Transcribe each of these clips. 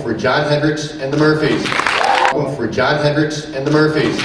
for Jon Hendricks and the Murphys. Welcome for Jon Hendricks and the Murphys.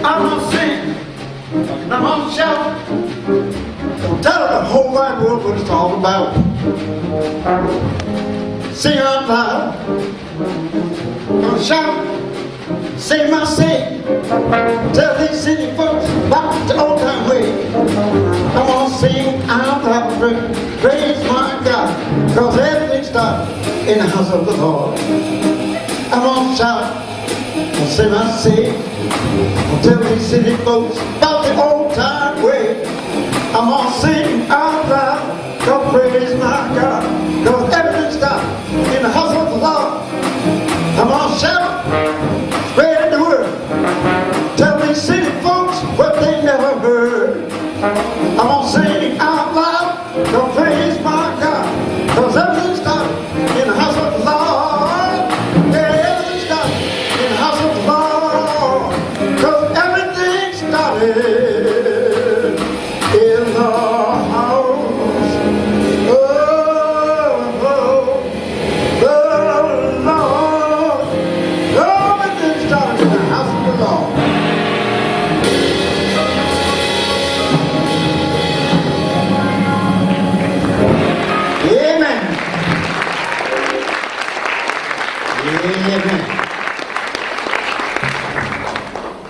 I'm gonna sing, and I'm gonna shout, gonna tell the whole wide world what it's all about. Sing out loud, gonna shout, say my say, tell these city folks about the old time way. I'm gonna sing out loud, praise my God, cause everything started in the house of the Lord. I'm gonna shout, gonna say my say, I'll tell these city folks about the old time way. I'm gonna sing out loud, go praise my God, cause everything stopped in the house of the Lord. I'm gonna shout, spread the word, tell these city folks what they never heard. I'm gonna sing out loud, go praise my God, cause everything stopped in the house of the Lord. Yeah, everything stopped in the house of the Lord. Cause everything started in the house. The Lord. Everything started in the house of the Lord. Amen. Amen.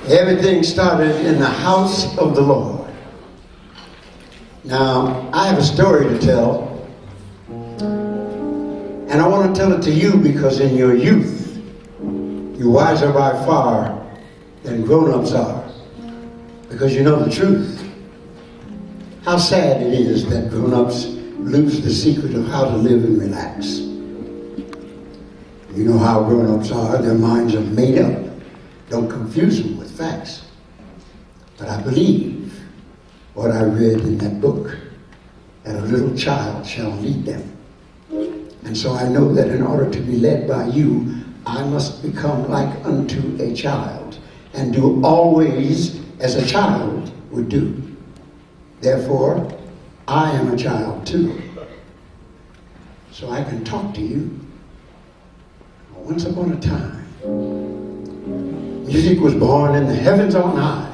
Everything started in the house of the Lord. Now, I have a story to tell, and I want to tell it to you because in your youth, you're wiser by far than grown-ups are, because you know the truth. How sad it is that grown-ups lose the secret of how to live and relax. You know how grown-ups are, their minds are made up. Don't confuse them with facts. But I believe what I read in that book, that a little child shall lead them. And so I know that in order to be led by you, I must become like unto a child and do always as a child would do. Therefore, I am a child too. So I can talk to you. Once upon a time, music was born in the heavens on high.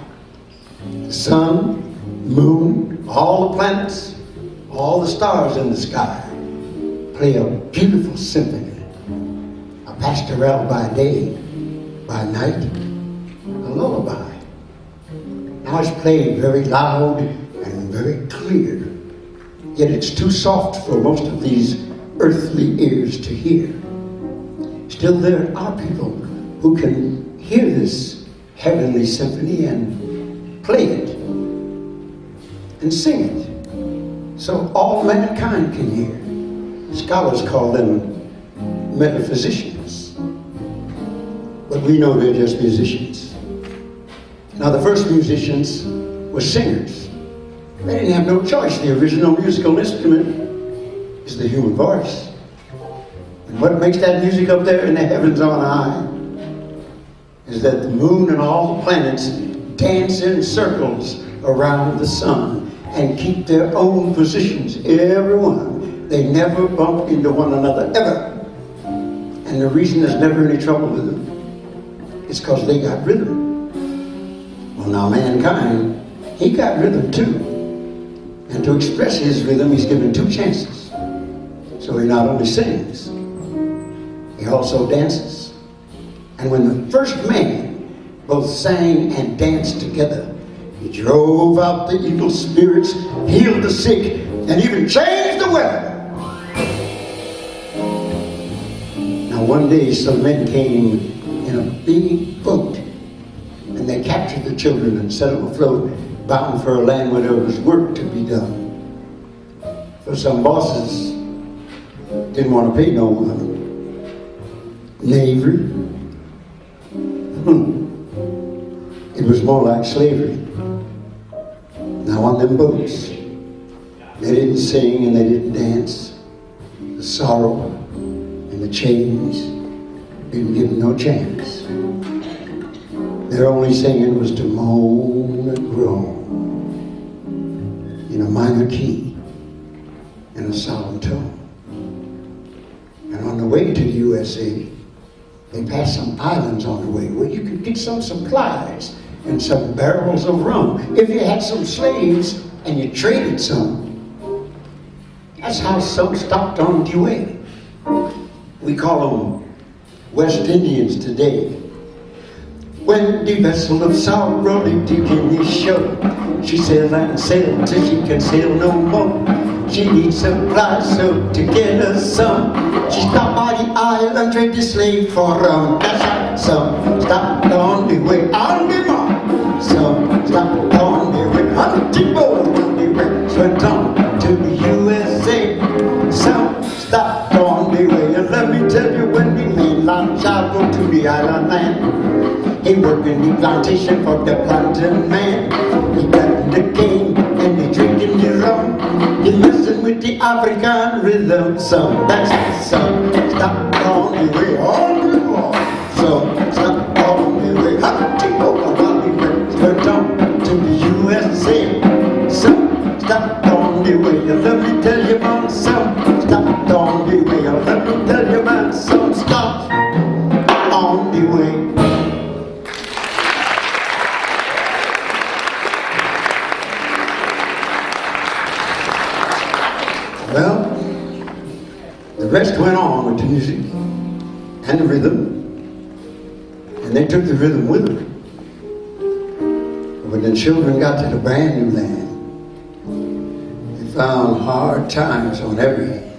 The sun, moon, all the planets, all the stars in the sky play a beautiful symphony. A pastoral by day, by night, a lullaby. Now it's played very loud and very clear, yet it's too soft for most of these earthly ears to hear. Still, there are people who can hear this heavenly symphony and play it and sing it, so all mankind can hear. Scholars call them metaphysicians, but we know they're just musicians. Now, the first musicians were singers. They didn't have no choice. The original musical instrument is the human voice. And what makes that music up there in the heavens on high is that the moon and all the planets dance in circles around the sun and keep their own positions, every one. They never bump into one another, ever. And the reason there's never any trouble with them is because they got rhythm. Well, now mankind, he got rhythm too. And to express his rhythm, he's given two chances. So he not only sings, he also dances. And when the first man both sang and danced together, he drove out the evil spirits, healed the sick, and even changed the weather. Now one day some men came in a big boat, and they captured the children and set them afloat, bound for a land where there was work to be done. For some bosses didn't want to pay no money. Knavery. It was more like slavery. Now on them boats, they didn't sing and they didn't dance. The sorrow and the chains didn't give them no chance. Their only singing was to moan and groan in a minor key, in a solemn tone. And on the way to the USA, they passed some islands on the way where you could get some supplies and some barrels of rum. If you had some slaves and you traded some, that's how some stopped on the way. We call them West Indians today. When the vessel of sorrow lay deep in the shore, she sailed and sailed till she can sail no more. She needs supplies, so to get her some, she stopped by the island, traded the slave for rum. That's right, some stopped on the way on the mark. Some stopped on the way hunting boat on the way, went on to the USA. Some stopped on the way, and let me tell you, when the mainland child go to the island land, he worked in the plantation for the plantain man. He got the cane and he drinking the rum. He messing with the African rhythm. Some, that's some stopped on the way on the wall. Some stopped on the way hunting over while he went on to the USA. Some stopped on the way. Let me tell you, man, some stopped on the way. Let me tell you, man, some stopped on the way. Well, the rest went on with the music and the rhythm, and they took the rhythm with them. But when the children got to the brand new land, they found hard times on every hand.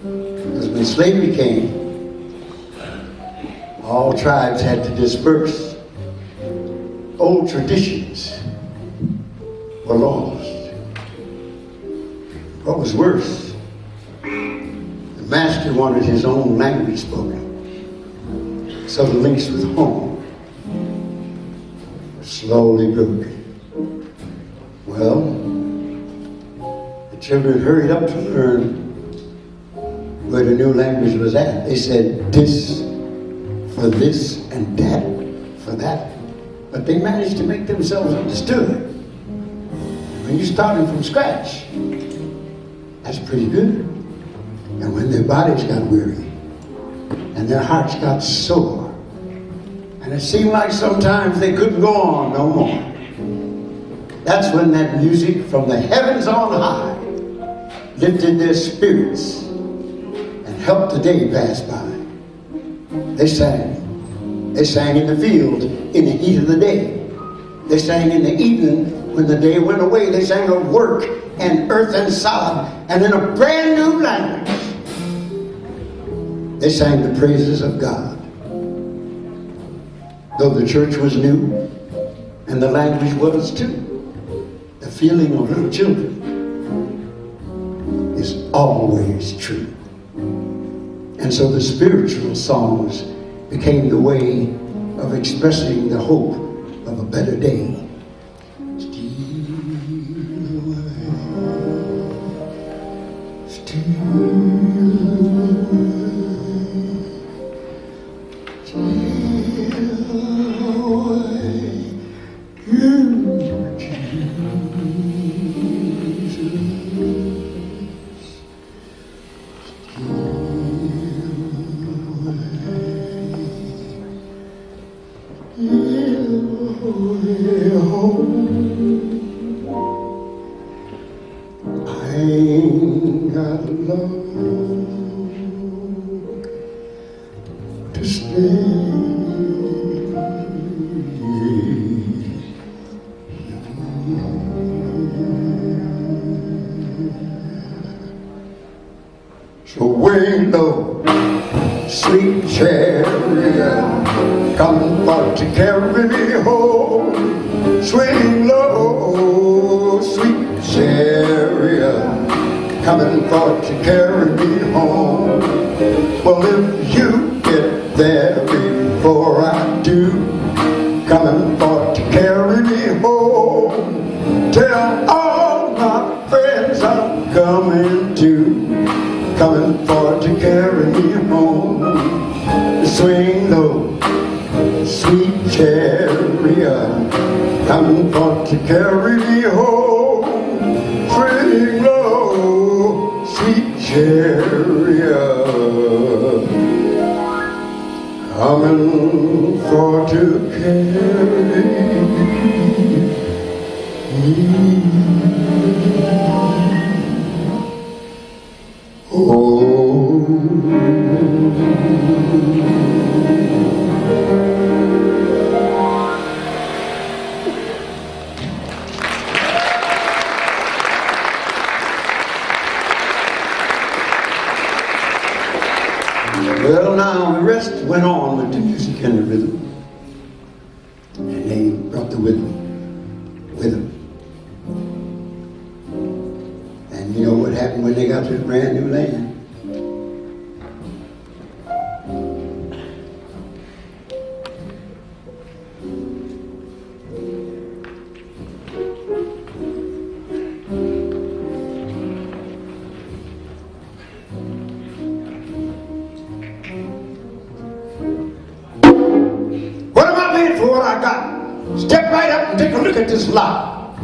Because when slavery came, all tribes had to disperse. Old traditions were lost. What was worse, the master wanted his own language spoken. So the links with home were slowly broken. Well, the children hurried up to learn where the new language was at. They said this for this and that for that. But they managed to make themselves understood. When you're starting from scratch, that's pretty good. And when their bodies got weary and their hearts got sore, and it seemed like sometimes they couldn't go on no more, that's when that music from the heavens on high lifted their spirits and helped the day pass by. They sang. They sang in the field in the heat of the day. They sang in the evening when the day went away. They sang of work and earth and sod, and in a brand new language, they sang the praises of God. Though the church was new, and the language was too, the feeling of little children is always true. And so the spiritual songs became the way of expressing the hope of a better day. So way low, sweet chariot, come for to carry me home. Swing low, sweet chariot, come for to carry me home. Well, if you get there before I do, coming for to carry me home. Tell all my friends I'm coming too, coming for to carry me home. Swing low, sweet chariot, coming for to carry me home. Swing low, sweet chariot, coming for to carry me home. Well, now the rest went on with the music and the rhythm, and they brought the rhythm with them. And you know what happened when they got to the brand new land? For what I got. Step right up and take a look at this lot.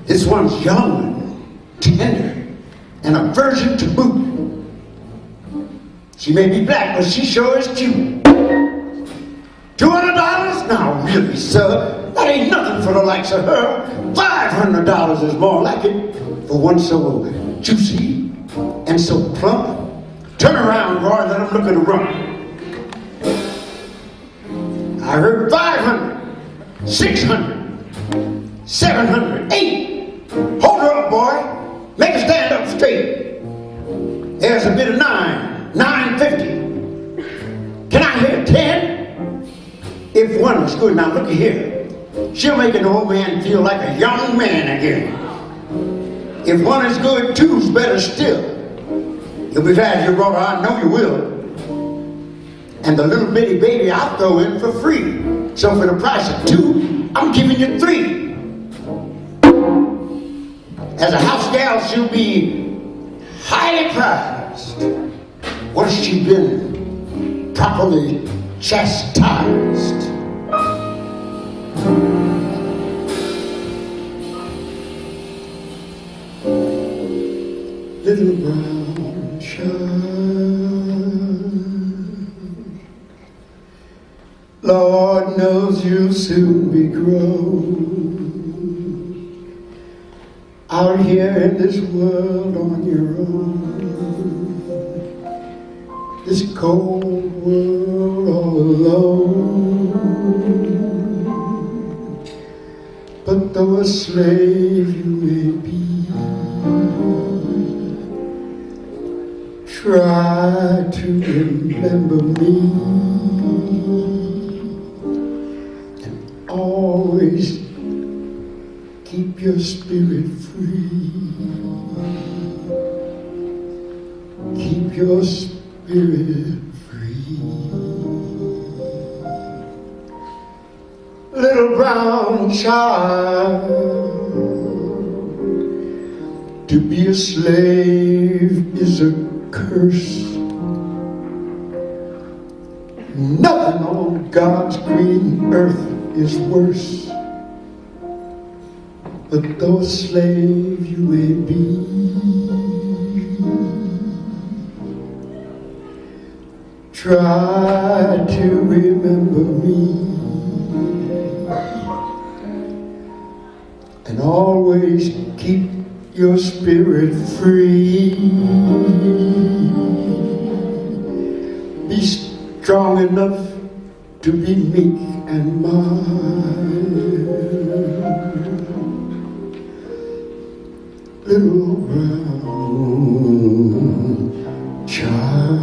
This one's young and tender and a virgin to boot. She may be black, but she sure is cute. $200? Now really, sir, that ain't nothing for the likes of her. $500 is more like it for one so juicy and so plump. Turn around, Roy, let him look at the rump. I heard 500, 600, 700, 8. Hold her up, boy. Make her stand up straight. There's a bit of 9, 950. Can I hear 10? If one is good, now look at here. She'll make an old man feel like a young man again. If one is good, two's better still. You'll be glad you brought her, I know you will. And the little bitty baby I'll throw in for free. So for the price of 2, I'm giving you 3. As a house gal, she'll be highly prized once she's been properly chastised. Little brown child, Lord knows you'll soon be grown out here in this world on your own, this cold world all alone. But though a slave you may be, try to remember me. Always keep your spirit free. Keep your spirit free. Little brown child, to be a slave is a curse. Nothing on God's green earth is worse. But though a slave you may be, try to remember me, and always keep your spirit free. Be strong enough to be meek and mild. Little brown child.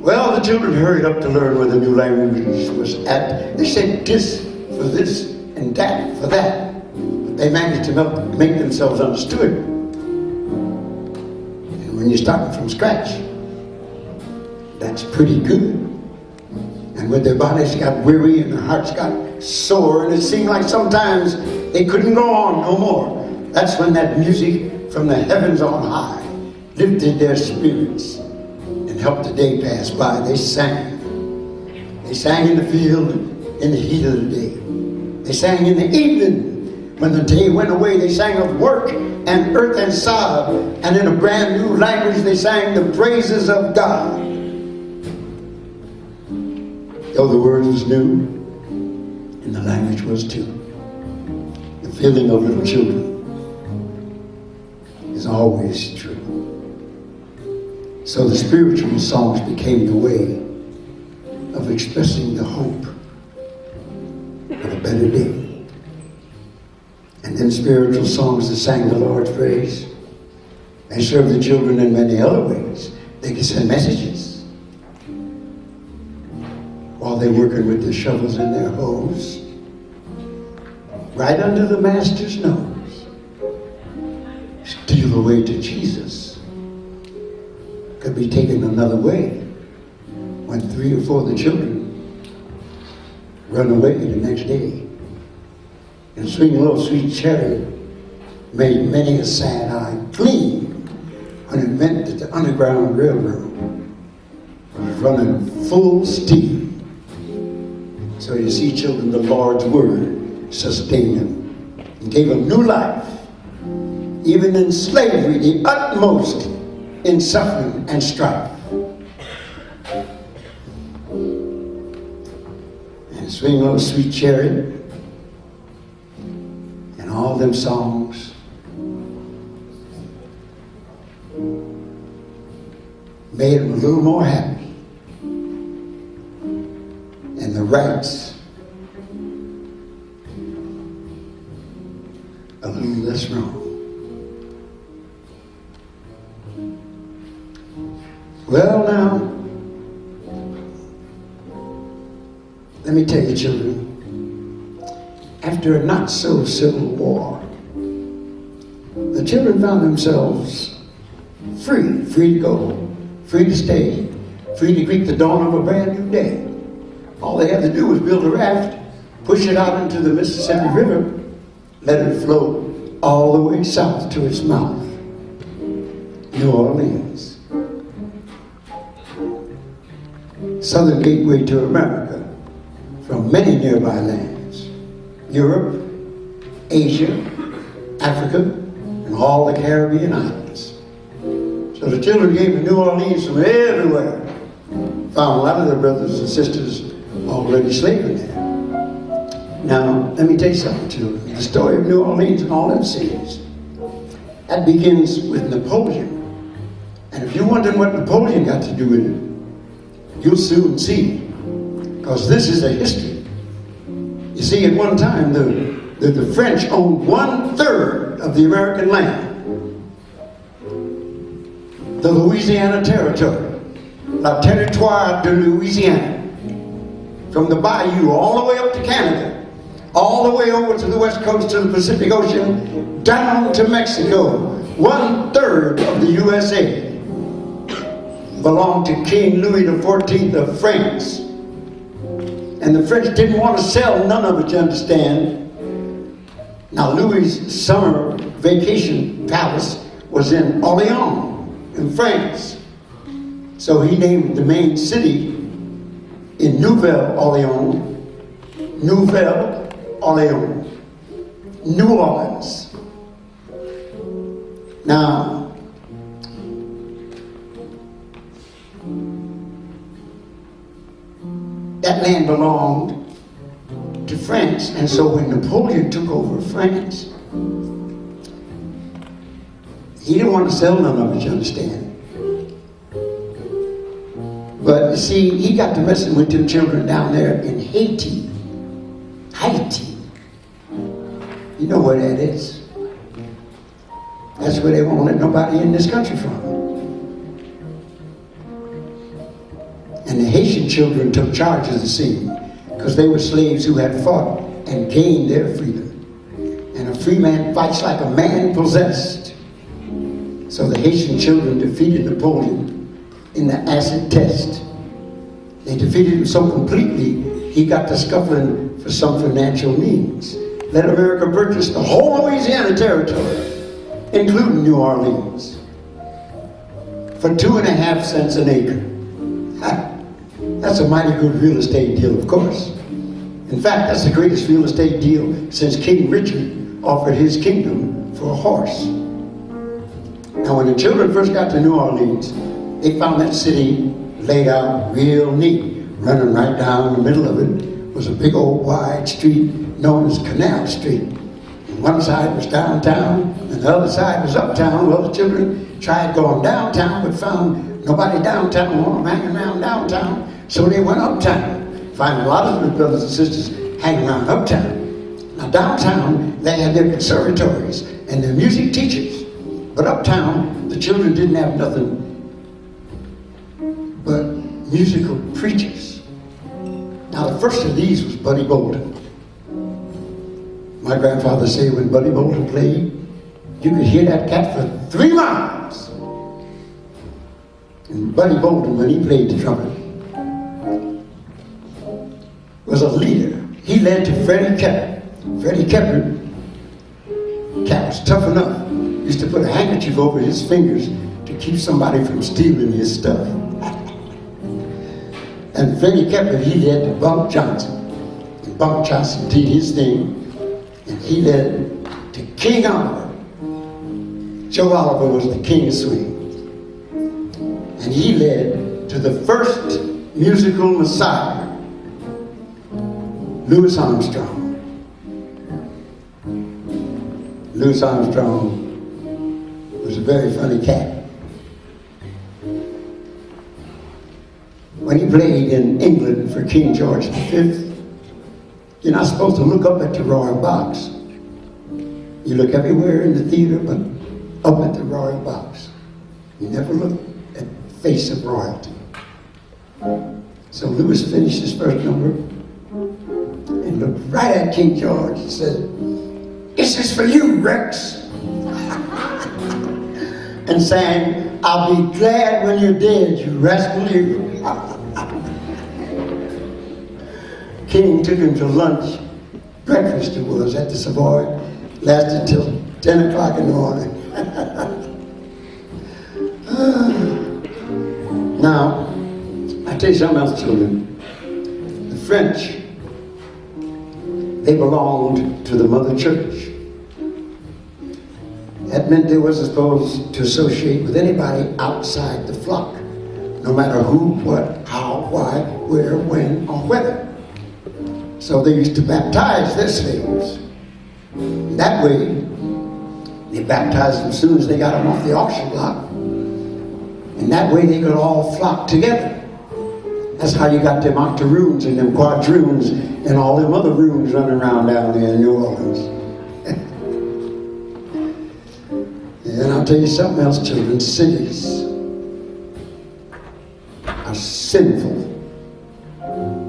Well, the children hurried up to learn where the new language was at. They said this for this and that for that. But they managed to make themselves understood. And when you're starting from scratch, that's pretty good. And when their bodies got weary and their hearts got sore, and it seemed like sometimes they couldn't go on no more, that's when that music from the heavens on high lifted their spirits and helped the day pass by. They sang. They sang in the field in the heat of the day. They sang in the evening when the day went away. They sang of work and earth and sod. And in a brand new language they sang the praises of God. Though the word was new, and the language was too. The feeling of little children is always true. So the spiritual songs became the way of expressing the hope of a better day. And then spiritual songs that sang the Lord's praise and served the children in many other ways. They could send messages while they're working with their shovels and their hoes, right under the master's nose. Steal the way to Jesus could be taken another way when 3 or 4 of the children run away the next day. And Swing Low, Sweet Cherry made many a sad eye clean when it meant that the Underground Railroad was running full steam. So you see, children, the Lord's word sustained them and gave them new life, even in slavery, the utmost in suffering and strife. And Swing Low, Sweet Cherry, and all them songs made them a little more happy. And the rights a little less wrong. Well, now, let me tell you, children, after a not-so-civil war, the children found themselves free to go, free to stay, free to greet the dawn of a brand new day. All they had to do was build a raft, push it out into the Mississippi River, let it flow all the way south to its mouth, New Orleans. Southern gateway to America from many nearby lands, Europe, Asia, Africa, and all the Caribbean islands. So the children came to New Orleans from everywhere. Found a lot of their brothers and sisters already slaving there. Now, let me tell you something, children. The story of New Orleans and all them cities, that begins with Napoleon. And if you're wondering what Napoleon got to do with it, you'll soon see. Because this is a history. You see, at one time, the French owned 1/3 of the American land. The Louisiana Territory, La Territoire de Louisiane. From the bayou all the way up to Canada, all the way over to the west coast to the Pacific Ocean, down to Mexico. 1/3 of the USA belonged to King Louis XIV of France. And the French didn't want to sell none of it, you understand. Now, Louis' summer vacation palace was in Orléans, in France. So he named the main city in Nouvelle-Orléans, Nouvelle-Orléans, New Orleans. Now, that land belonged to France, and so when Napoleon took over France, he didn't want to sell none of it, you understand. But you see, he got to messing with them children down there in Haiti. Haiti. You know where that is. That's where they won't let nobody in this country from. And And the Haitian children took charge of the scene because they were slaves who had fought and gained their freedom. And a free man fights like a man possessed. So the Haitian children defeated Napoleon in the acid test. They defeated him so completely, he got to scuffling for some financial means. Let America purchase the whole Louisiana territory, including New Orleans, for 2.5 cents an acre. That's a mighty good real estate deal, of course. In fact, that's the greatest real estate deal since King Richard offered his kingdom for a horse. Now, when the children first got to New Orleans, they found that city laid out real neat. Running right down the middle of it was a big old wide street known as Canal Street. And one side was downtown, and the other side was uptown. Well, the children tried going downtown, but found nobody downtown wanted them hanging around downtown, so they went uptown. Find a lot of their brothers and sisters hanging around uptown. Now, downtown, they had their conservatories and their music teachers. But uptown, the children didn't have nothing but musical preachers. Now, the first of these was Buddy Bolden. My grandfather said when Buddy Bolden played, you could hear that cat for 3 miles. And Buddy Bolden, when he played the trumpet, was a leader. He led to Freddie Kepper. Freddie Kepper, cat was tough enough. Used to put a handkerchief over his fingers to keep somebody from stealing his stuff. And Freddie Kepper, he led to Bunk Johnson. And Bunk Johnson did his thing. And he led to King Oliver. Joe Oliver was the king of swing. And he led to the first musical messiah, Louis Armstrong. Louis Armstrong was a very funny cat. When he played in England for King George V, you're not supposed to look up at the royal box. You look everywhere in the theater but up at the royal box. You never look at the face of royalty. So Louis finished his first number and looked right at King George and said, "This is for you, Rex." And sang, "I'll be glad when you're dead, you rascal you." King took him to lunch. Breakfast it was at the Savoy. Lasted till 10 o'clock in the morning. Now, I tell you something else, children. The French, they belonged to the mother church. That meant they wasn't supposed to associate with anybody outside the flock, no matter who, what, how, why, where, when, or whether. So they used to baptize their slaves. That way, they baptized them as soon as they got them off the auction block. And that way they could all flock together. That's how you got them octoroons and them quadroons and all them other roons running around down there in New Orleans. And I'll tell you something else, children. Cities are sinful.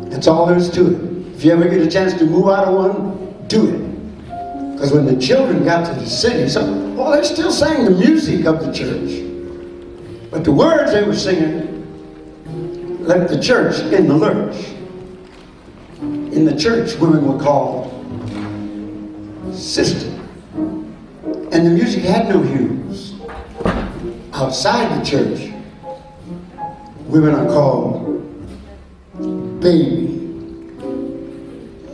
That's all there is to it. If you ever get a chance to move out of one, do it. Because when the children got to the city, they still sang the music of the church. But the words they were singing left the church in the lurch. In the church, women were called sister. And the music had no hues. Outside the church, women are called baby.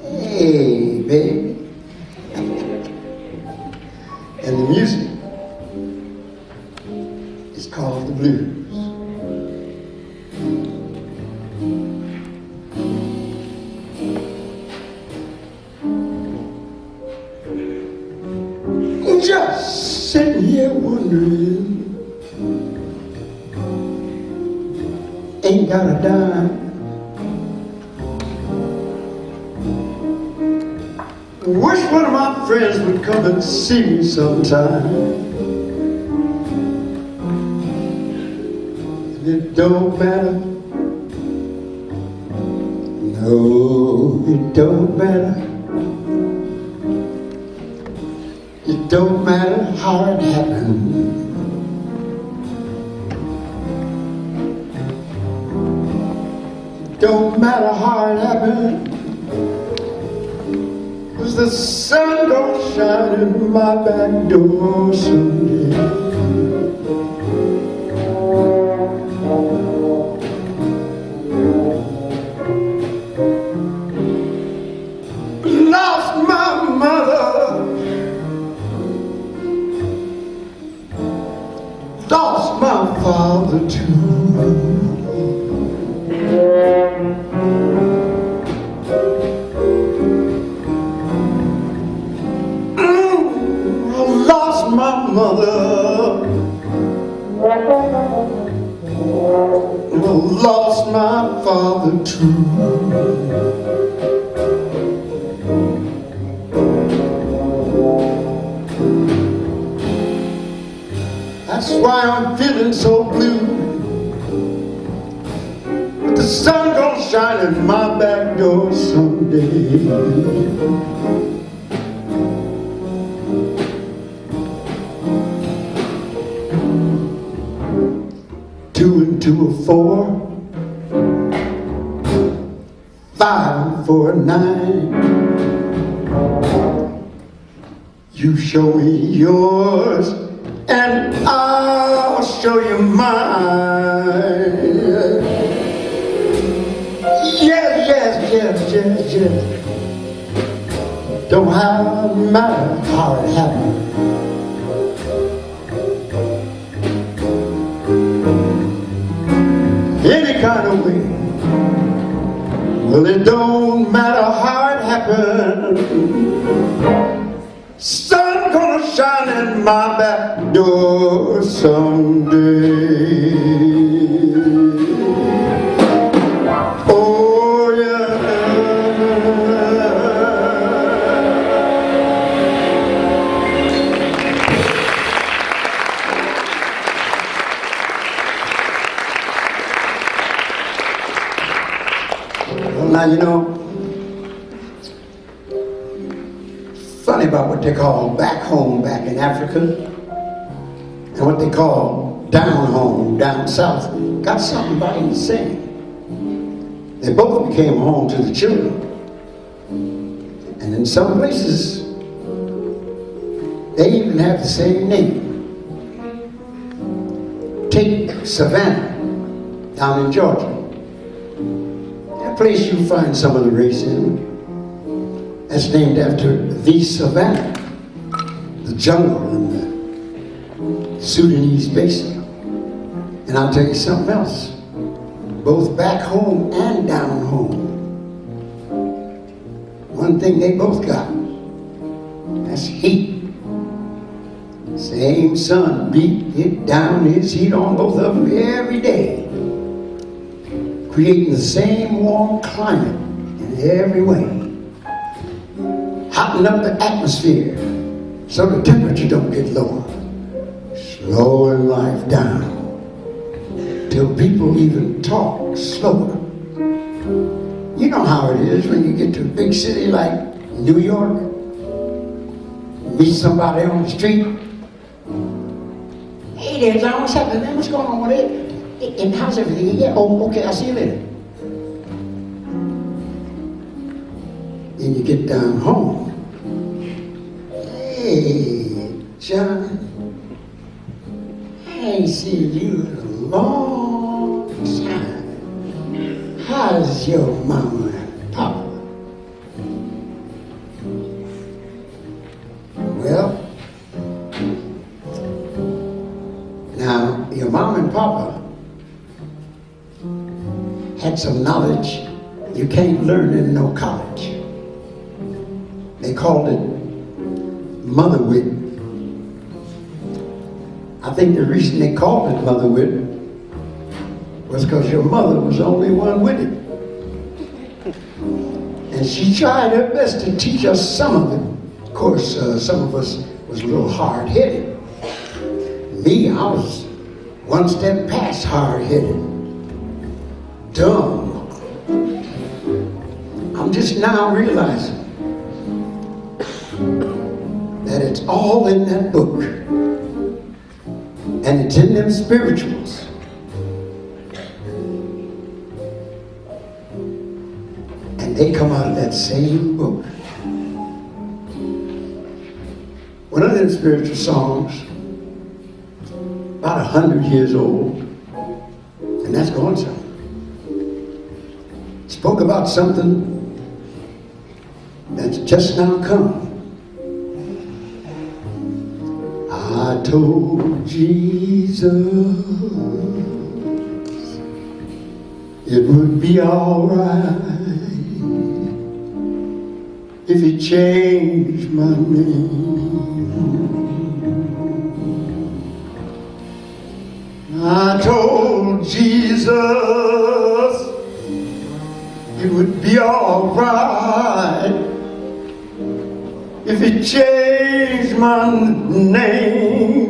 Hey, baby. And the music is called the blues. Just sitting here wondering, ain't got a dime. Wish one of my friends would come and see me sometime. And it don't matter Oh, it don't matter. It don't matter how it happened. It don't matter how it happened. 'Cause the sun gon' shine in my back door someday. Lost my mother, lost my father too. I lost my mother, I lost my father too. That's why I'm feeling so blue. But the sun gon' shine in my back door someday. 2 and 2 are 4, 5 and 4 are 9. You show me yours and I'll show you mine. Yes, yes, yes, yes, yes. Don't matter how it happened. Any kind of way. Well, it don't matter how it happened. Sun gonna shine in my back door someday. Oh yeah. Well, now you know, funny about what they call back home back in Africa and what they call down home down south got something about them the same. They both became home to the children. And in some places, they even have the same name. Take Savannah down in Georgia. That place you find some of the racism. That's named after the Savannah, the jungle in the Sudanese basin. And I'll tell you something else. Both back home and down home, one thing they both got, that's heat. Same sun beat it down his heat on both of them every day, creating the same warm climate in every way. Hotting up the atmosphere so the temperature don't get lower, slowing life down till people even talk slower. You know how it is when you get to a big city like New York, meet somebody on the street. Hey there, John, what's happening, man? What's going on with it? And how's everything? Yeah, oh, okay, I'll see you later. Then you get down home. Hey, John, I ain't seen you in a long time. How's your mama and papa? Well, now your mom and papa had some knowledge you can't learn in no college. They called it motherwit. I think the reason they called it motherwit was because your mother was the only one with it. And she tried her best to teach us some of it. Of course, some of us was a little hard-headed. Me, I was one step past hard-headed. Dumb. just now realizing that it's all in that book. And it's in them spirituals. And they come out of that same book. One of them spiritual songs, about 100 years old, and that's going something. Spoke about something that's just now come. I told Jesus it would be all right if he changed my name. I told Jesus it would be all right if he changed my name.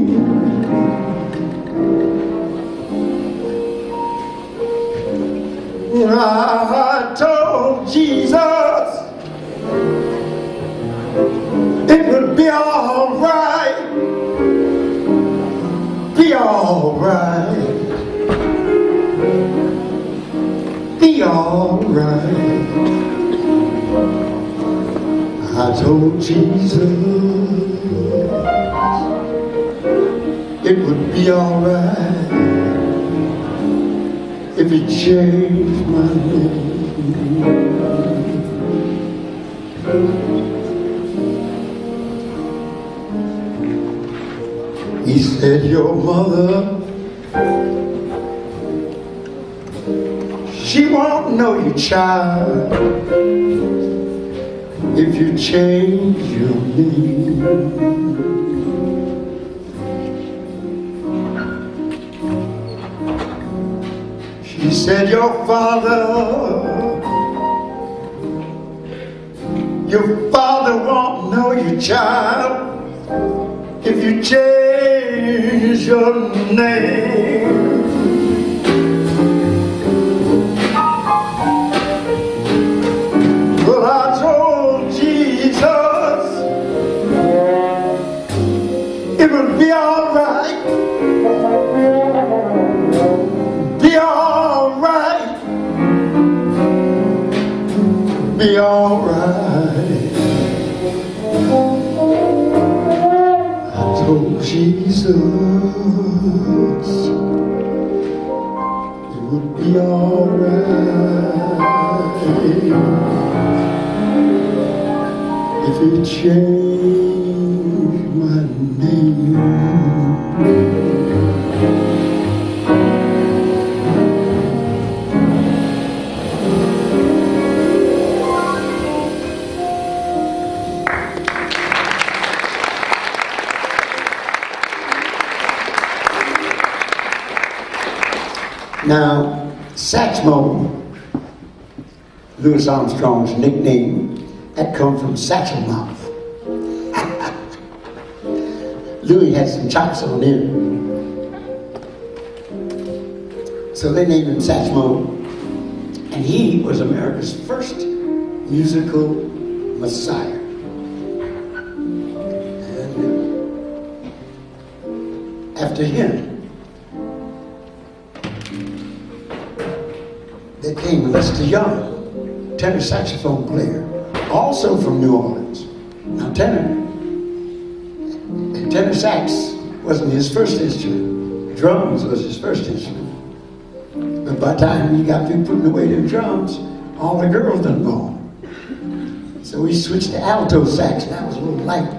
I told Jesus it would be all right, be all right, be all right. I told Jesus it would be all right if he changed my name. He said, your mother, she won't know you, child, if you change your name. She said, your father won't know you, child, if you change your name. Well, I told Jesus it would be all right, be all right, be all right. I told Jesus it would be all right if he changed my name. Now, Satchmo, Louis Armstrong's nickname, that come from Satchel Mouth. Louis had some chops on him. So they named him Satchmo, and he was America's first musical messiah. And after him, there came Lester Young, tenor saxophone player, also from New Orleans. Now tenor sax wasn't his first instrument. Drums was his first instrument. But by the time he got through putting away them drums, all the girls done gone. So he switched to alto sax. That was a little light.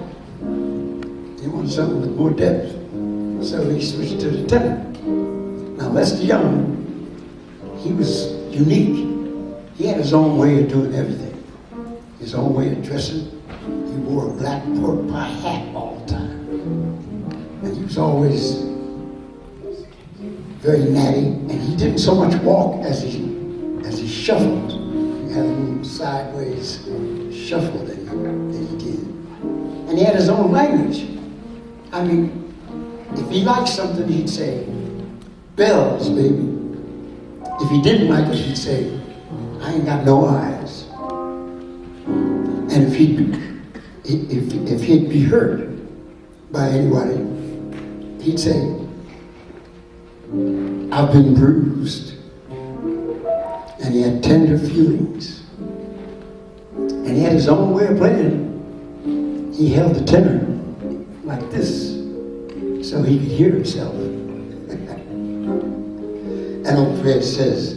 He wanted something with more depth. So he switched to the tenor. Now Lester Young, he was unique. He had his own way of doing everything. His own way of dressing. He wore a black pork pie hat all the time. And he was always very natty. And he didn't so much walk as he shuffled. He had a little sideways shuffle that he did. And he had his own language. I mean, if he liked something, he'd say, bells, baby. If he didn't like it, he'd say, I ain't got no eyes. And if he'd be hurt by anybody, he'd say, I've been bruised. And he had tender feelings. And he had his own way of playing. He held the tenor like this so he could hear himself. And old Fred says,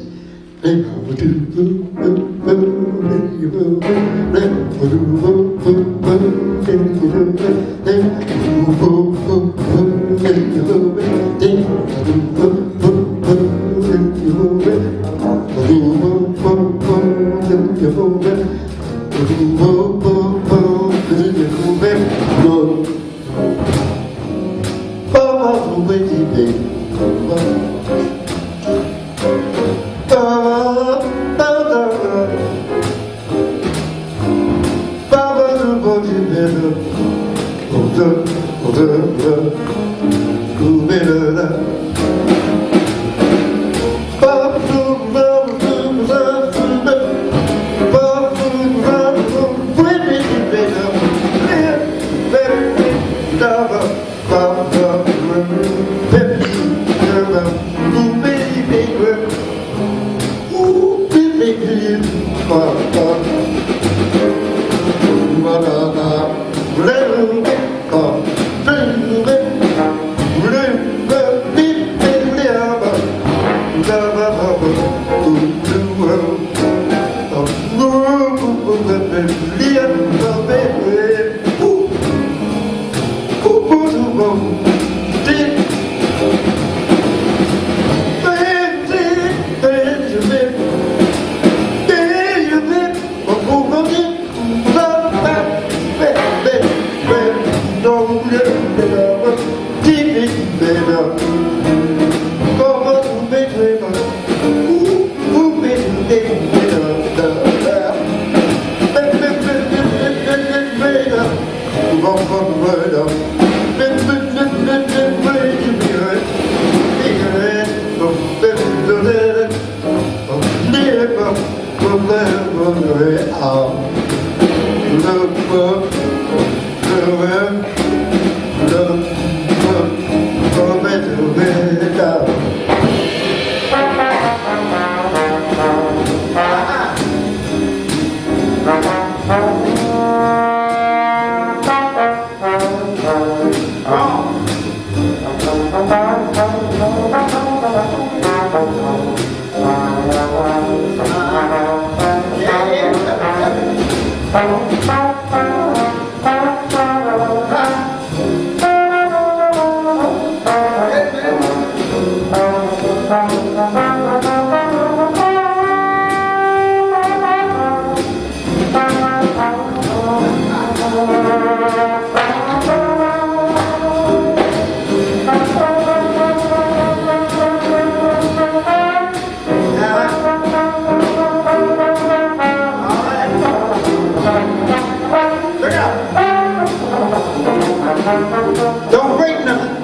don't break nothing.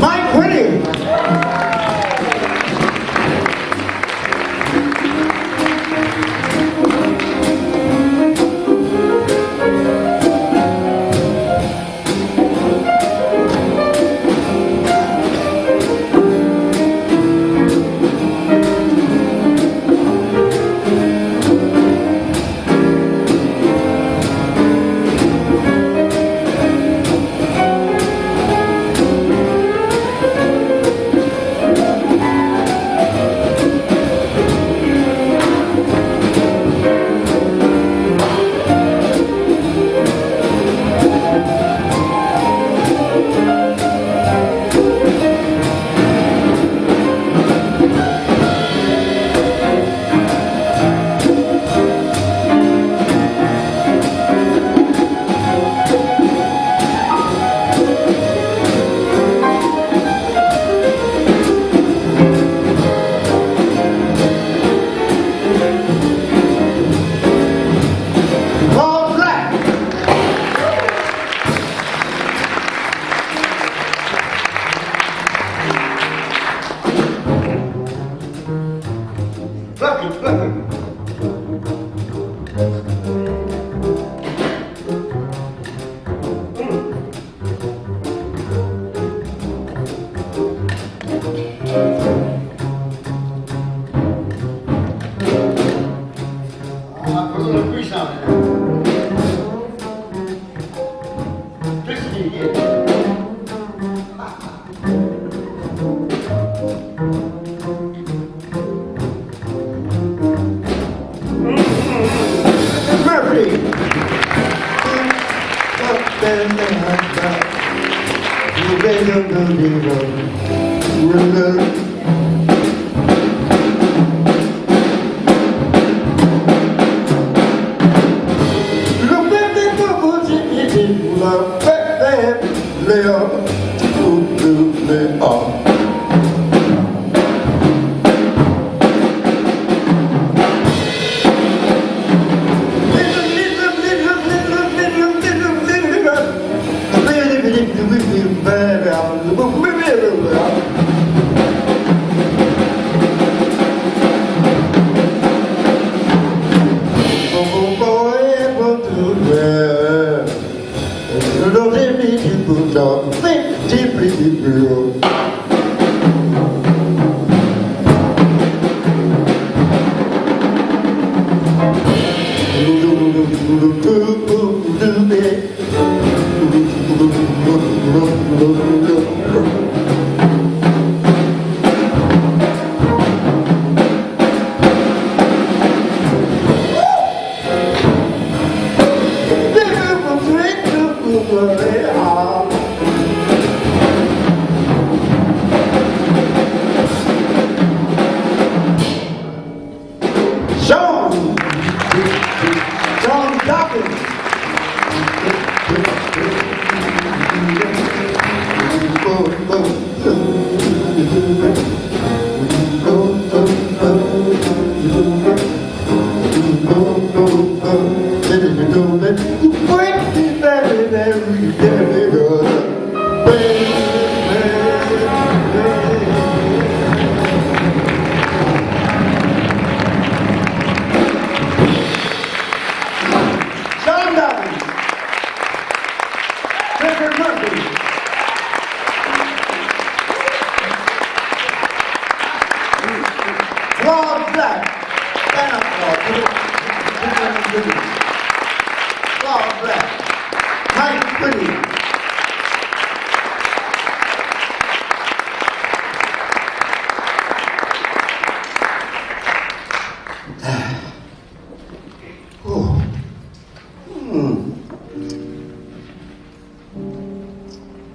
Mike Whitty. Pluck it, pluck it. Put a little grease on it. Twist it again.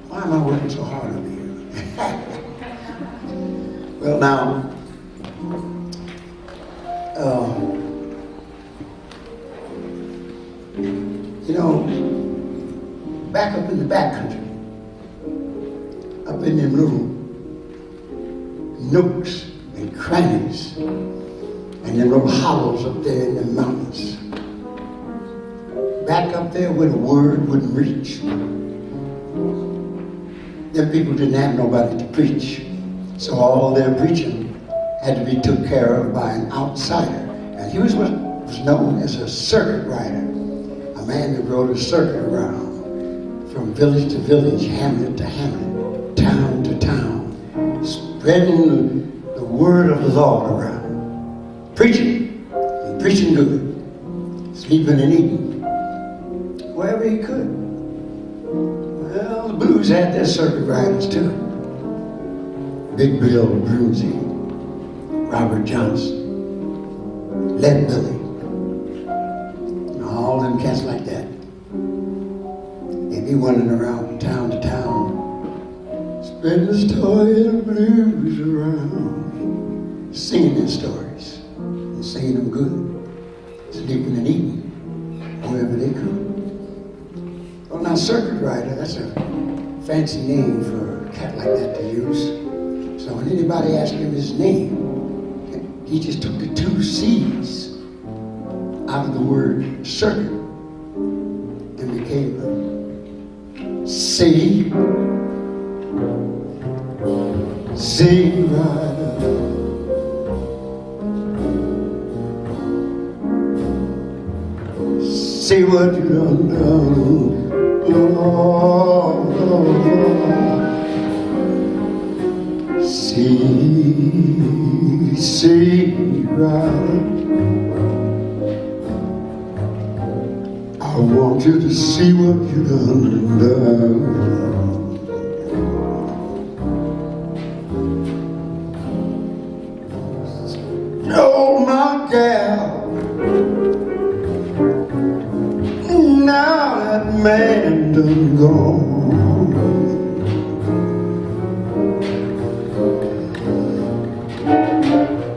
Why am I working so hard over here? Well, now, you know, back up in the back country, up in them little nooks and crannies, and them little hollows up there in the mountains, back up there where the word wouldn't reach. Them people didn't have nobody to preach, so all their preaching had to be took care of by an outsider. And he was what was known as a circuit rider, a man that rode a circuit around from village to village, hamlet to hamlet, town to town, spreading the word of the Lord around, preaching, and preaching good, sleeping and eating, wherever he could. Well, the blues had their circuit riders too. Big Bill Brunsey, Robert Johnson, Lead Billy, and all them cats like that. They'd be running around town to town, spreading the story of the blues around, singing their stories, and singing them good, sleeping and eating, wherever they could. Well, now, circuit rider, that's a fancy name for a cat like that to use. So when anybody asked him his name, he just took the two C's out of the word circuit and became a C rider. see what you done done, Lord, Lord, Lord. See, right. I want you to see what you done done. Oh, my gal, now that man done gone.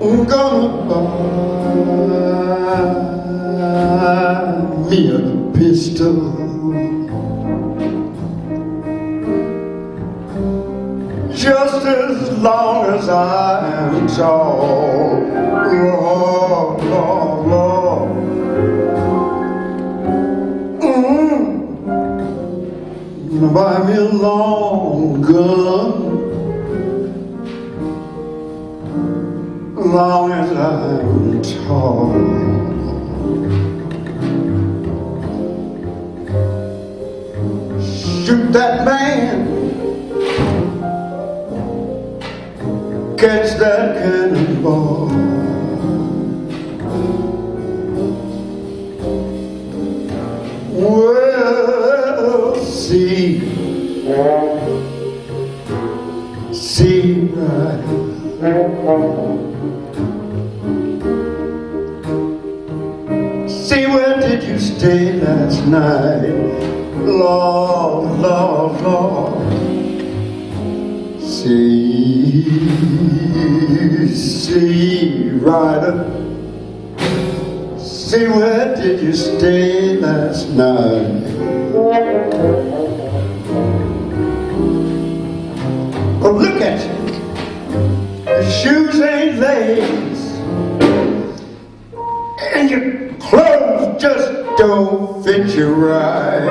I'm gonna buy me a pistol, just as long as I am tall. Lord, Lord, Lord. Buy me a long gun, long as I'm tall. Shoot that man, catch that cannonball. Well, see right. See, where did you stay last night? Lord, Lord, Lord. See, rider. See, where did you stay last night? Oh, look at you. Your shoes ain't lace, and your clothes just don't fit you right.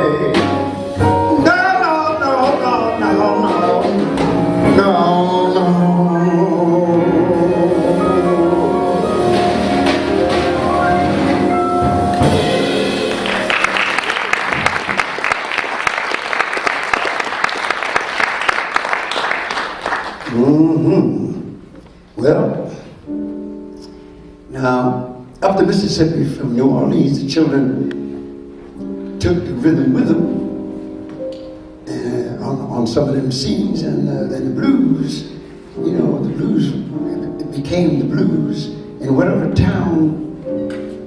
No, no, no, no, no, no, no, no. Well, now, up the Mississippi from New Orleans, the children took the rhythm with them on some of them scenes, and the blues, you know, the blues, it became the blues in whatever town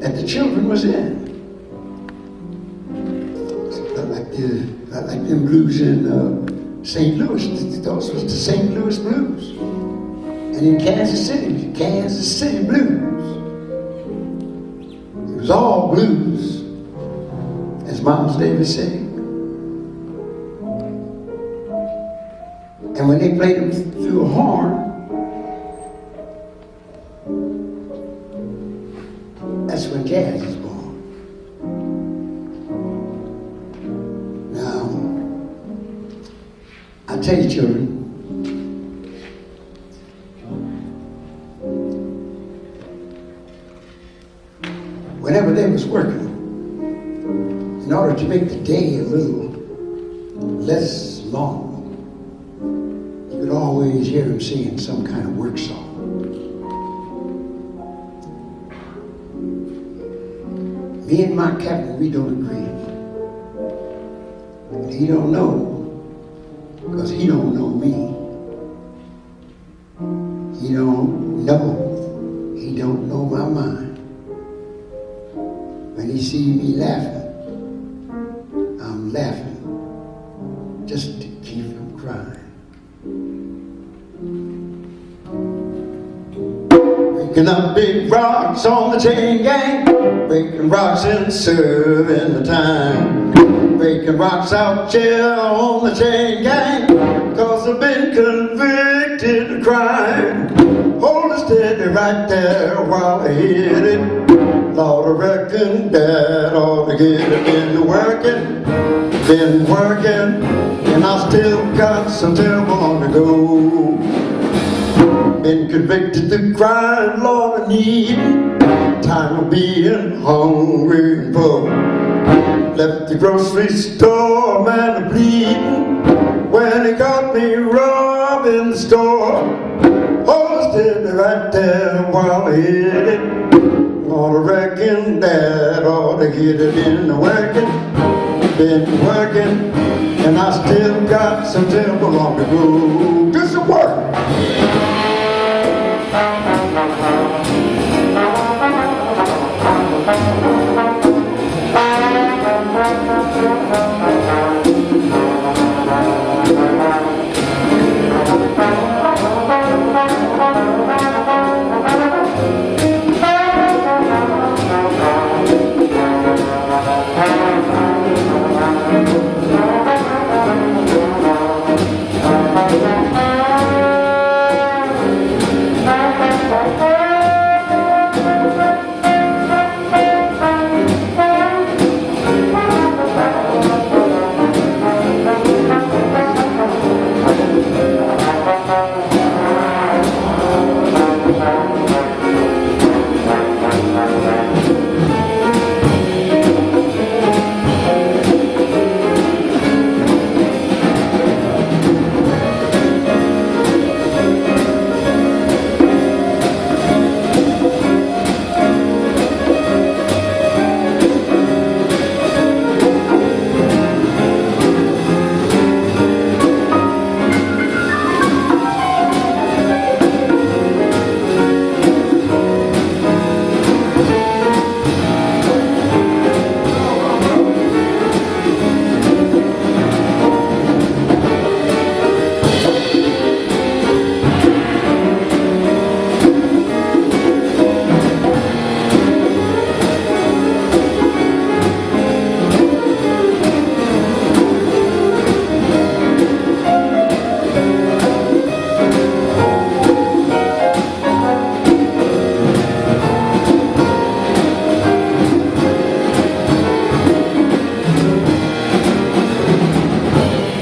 that the children was in. Like them blues in St. Louis, those was the St. Louis blues. And in Kansas City blues. It was all blues, as Miles Davis said. And when they played them through a horn, that's when jazz is born. Now, I tell you, children, whenever they was working, in order to make the day a little less long, you could always hear them singing some kind of work song. Me and my captain, we don't agree. And he don't know, because he don't know me. He don't know my mind. When he see me laughing, I'm laughing just to keep from crying. Breaking up big rocks on the chain gang, breaking rocks and serving the time. Breaking rocks out jail on the chain gang, cause I've been convicted of crime. Hold it steady right there while I hit it. Lord, I reckon that ought to get it. Been working, and I still got some time to go. Been convicted of crime, Lord, I need time of being hungry and poor. Left the grocery store, man, bleeding. When he got me robbing the store, oh, stood right there while I hit it. Ought to reckon that ought to get it in working. Been working, and I still got some terrible long to go. Do some work.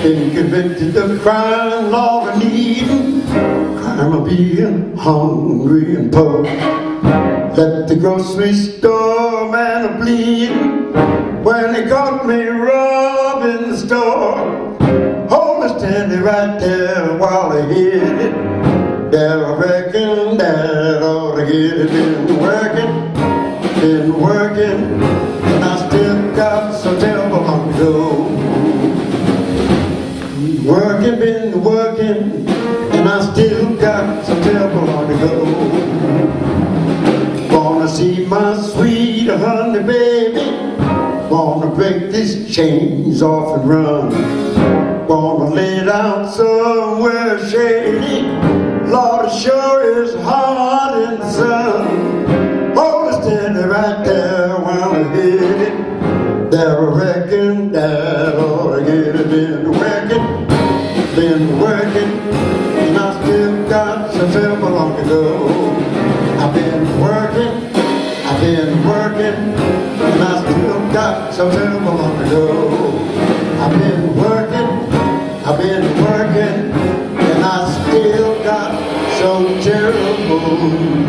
Been convicted of crime, law and needing, crime of being hungry and poor. Left the grocery store, man, a bleeding. When they caught me robbing the store, hold me steady right there while I hit it. There I reckon that ought to get it. Been working, and I still got some terrible long to go. Working, been working, and I still got some terrible long to go. Wanna see my sweet honey baby, wanna break these chains off and run. Wanna lay down somewhere shady, Lord, it sure is hot in the sun. Hold it steady right there while I hit it. There I reckon that ought to get it. Been working, and I still got some terrible long to go. I've been working, and I still got some terrible long to go. I've been working, and I still got some terrible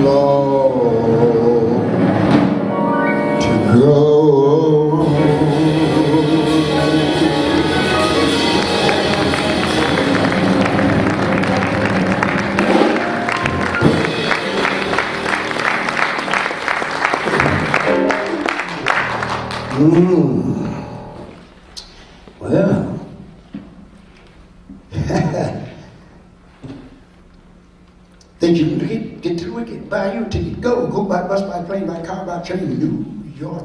long to go. Well, think you can get to the wicked, buy you a ticket, go by bus, by plane, by car, by train, New York.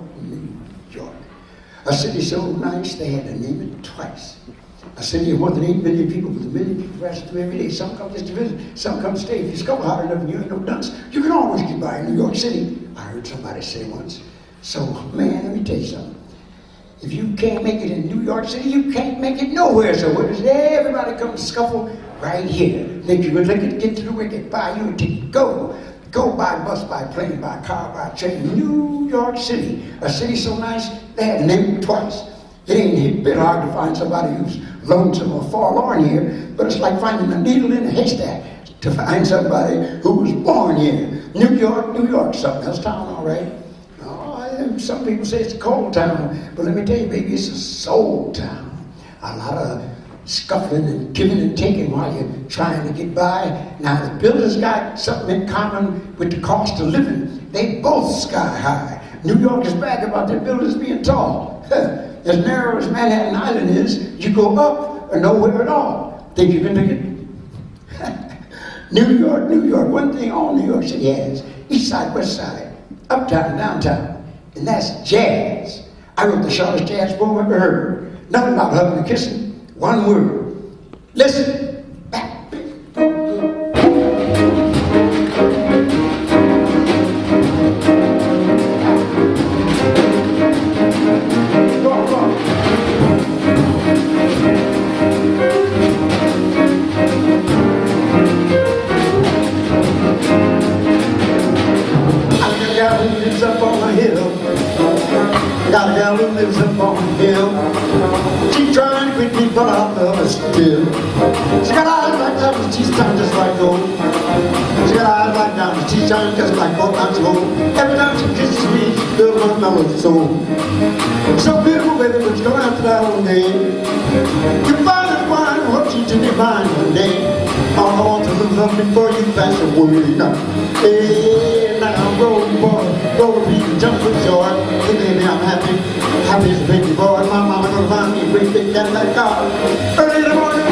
A city so nice they had to name it twice. A city of more than 8 million people with 1 million people passing through every day. Some come just to visit, some come to stay. If you discover hard enough and you ain't no dunce, you can always get by in New York City. I heard somebody say once. So, man, let me tell you something. If you can't make it in New York City, you can't make it nowhere. So where does everybody come to scuffle? Right here. Think you could get to the wicked, buy you a ticket, go by bus, by plane, by car, by train. New York City, a city so nice, they had to name it twice. It ain't a bit hard to find somebody who's lonesome or forlorn here, but it's like finding a needle in a haystack to find somebody who was born here. New York, something else town, all right. some people say it's a cold town, but let me tell you, baby, it's a soul town. A lot of scuffling and giving and taking while you're trying to get by. Now, the builders got something in common with the cost of living. They both sky high. New York is brag about their buildings being tall. As narrow as Manhattan Island is, you go up or nowhere at all. Think you can do it? New York, one thing all New York City has: east side, west side, uptown, downtown, and that's jazz. I wrote the shortest jazz poem ever heard. Nothing about hugging and kissing, one word. Listen. Got a gal who lives up on the hill. She's trying to quit me, but I love her still. She got eyes like diamonds, she's turned just like gold. She got eyes like diamonds, she's turned just like gold. Every time she kisses me, she fills my mellow soul. So beautiful, baby, but you're gonna have to die one day. You find this wine, I hope she to be mine one day. All I want to lose her before you pass away. Hey, now roll, boy, roll, beat, jump with joy. Hey, baby, I'm happy, happy as a baby boy. My mama gonna find me a great big Cadillac car. Early in the morning,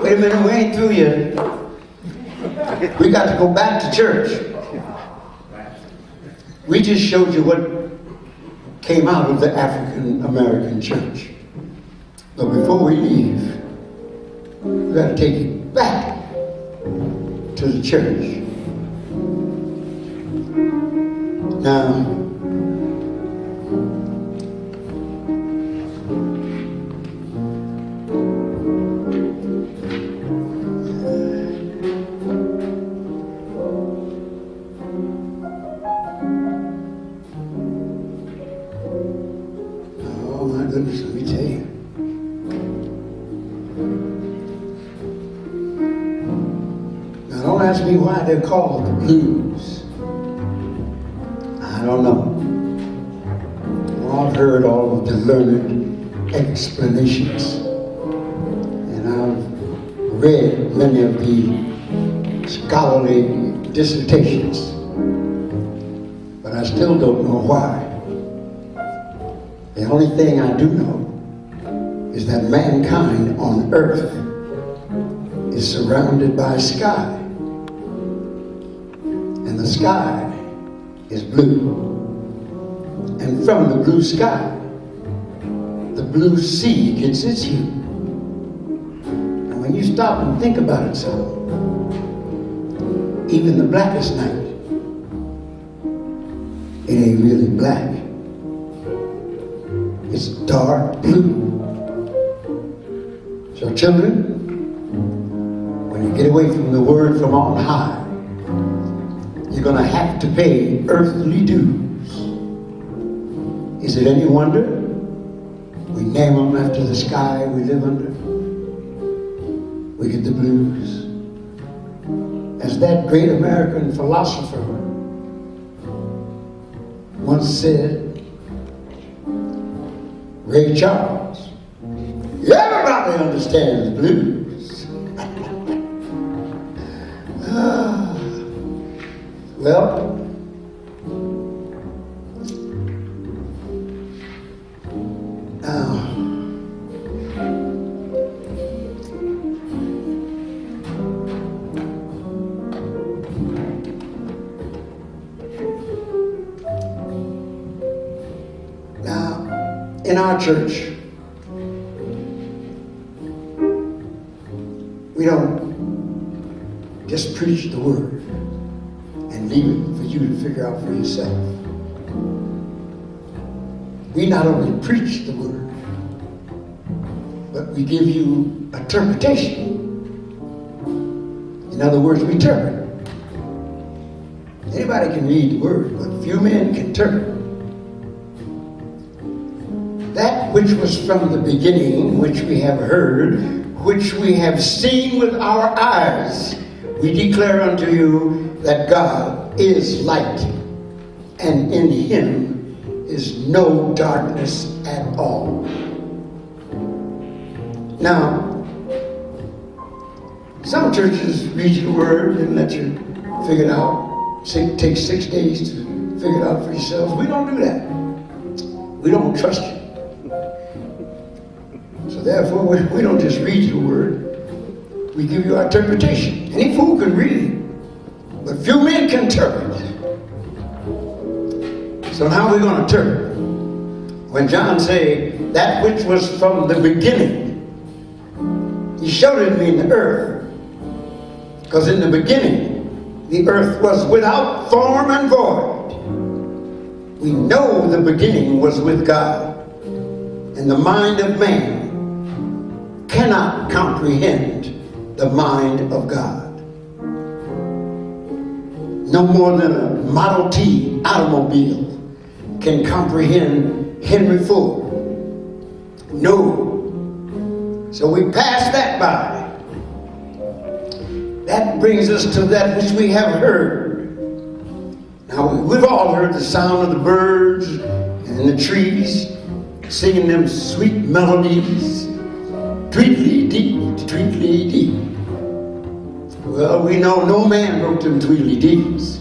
Wait a minute, we ain't through yet. We got to go back to church. We just showed you what came out of the African American church. But before we leave, we got to take it back to the church. Now, let me tell you. Now don't ask me why they're called the blues. I don't know. Well, I've heard all of the learned explanations. And I've read many of the scholarly dissertations. But I still don't know why. The only thing I do know is that mankind on earth is surrounded by sky. And the sky is blue. And from the blue sky, the blue sea gets its hue. And when you stop and think about it some, even the blackest night, it ain't really black. It's dark blue. So children, when you get away from the word from on high, you're going to have to pay earthly dues. Is it any wonder we name them after the sky we live under. We get the blues. As that great American philosopher once said, Ray Charles, everybody understands blues. Well, in our church, we don't just preach the word and leave it for you to figure out for yourself. We not only preach the word, but we give you interpretation. In other words, we interpret. Anybody can read the word, but few men can interpret. That which was from the beginning, which we have heard, which we have seen with our eyes, we declare unto you that God is light, and in him is no darkness at all. Now, some churches read your word and let you figure it out. Take 6 days to figure it out for yourselves. We don't do that. We don't trust you. So therefore, we don't just read your word. We give you our interpretation. Any fool can read, but few men can interpret. So how are we going to interpret? When John said, that which was from the beginning, he showed it to me in the earth. Because in the beginning, the earth was without form and void. We know the beginning was with God. And the mind of man cannot comprehend the mind of God. No more than a Model T automobile can comprehend Henry Ford. No. So we pass that by. That brings us to that which we have heard. Now, we've all heard the sound of the birds and the trees singing them sweet melodies. Tweedly-dee, tweedly-dee. Well, we know no man wrote them tweedly-dees.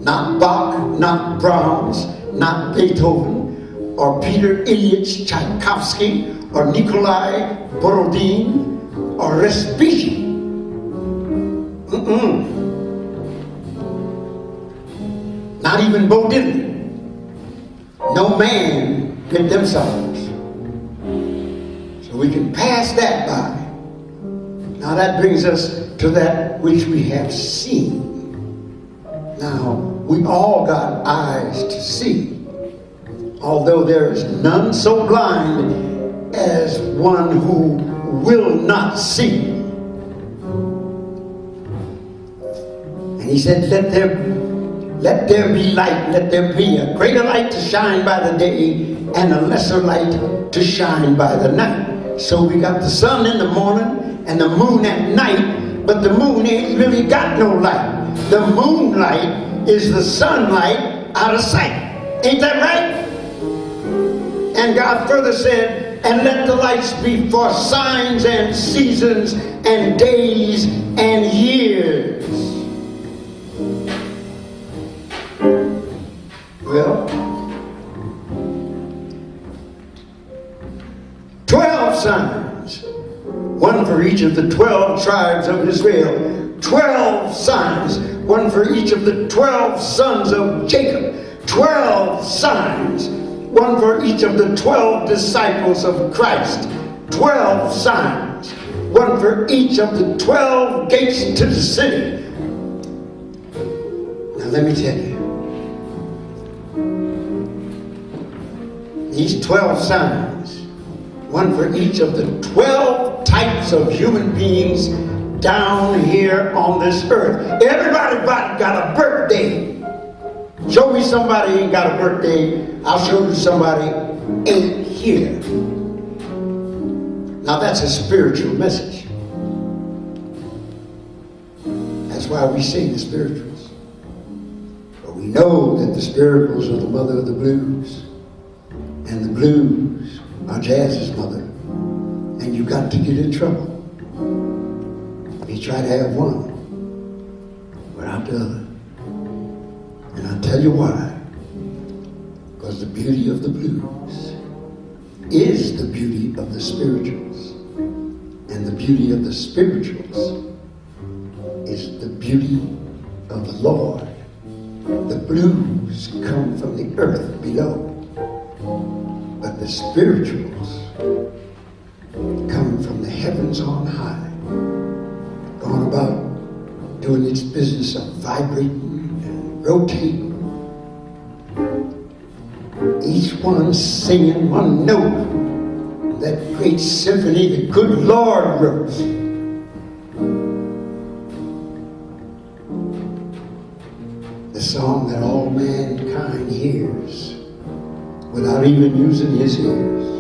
Not Bach, not Brahms, not Beethoven, or Peter Ilyich Tchaikovsky, or Nikolai Borodin, or Respighi. Not even Bo Diddley. No man did them songs. So we can pass that by. Now that brings us to that which we have seen. Now, we all got eyes to see, although there is none so blind as one who will not see. And he said, let there be light, let there be a greater light to shine by the day and a lesser light to shine by the night. So we got the sun in the morning and the moon at night, but the moon ain't really got no light. The moonlight is the sunlight out of sight. Ain't that right? And God further said, and let the lights be for signs and seasons and days and years. Well, 12 signs, one for each of the 12 tribes of Israel. 12 signs, one for each of the 12 sons of Jacob. 12 signs, one for each of the 12 disciples of Christ. 12 signs, one for each of the 12 gates to the city. Now let me tell you, these 12 signs, one for each of the 12 types of human beings down here on this earth. Everybody got a birthday. Show me somebody ain't got a birthday. I'll show you somebody ain't here. Now that's a spiritual message. That's why we sing the spirituals. But we know that the spirituals are the mother of the blues. And the blues are jazz's mother. And you got to get in trouble if you try to have one without the other. And I'll tell you why. Because the beauty of the blues is the beauty of the spirituals. And the beauty of the spirituals is the beauty of the Lord. The blues come from the earth below. But the spirituals come from the heavens on high. Going about doing its business of vibrating and rotating. Each one singing one note. That great symphony the good Lord wrote. The song that all mankind hears without even using his ears.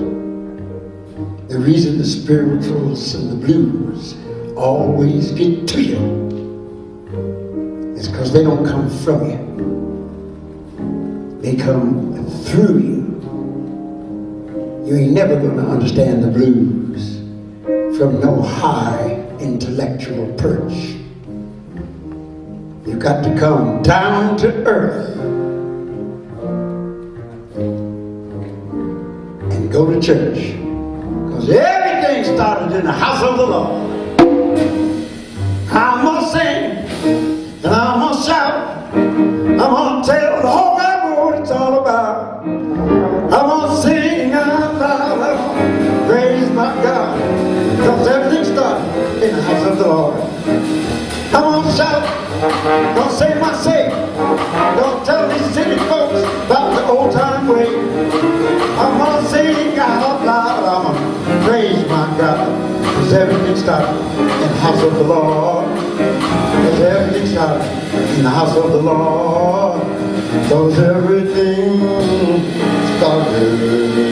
The reason the spirituals and the blues always get to you is because they don't come from you. They come through you. You ain't never going to understand the blues from no high intellectual perch. You've got to come down to earth and go to church. Because everything started in the house of the Lord. I'm going to sing and I'm going to shout. I'm going to tell the whole Bible what it's all about. I'm going to sing out loud. I'm going to praise my God. Because everything started in the house of the Lord. I'm going to shout. Don't say my say. Don't tell these city folks about the old time way. I'm gonna sing out loud. I'm gonna praise my God. Cause everything started in the house of the Lord. Cause everything started in the house of the Lord. Cause everything started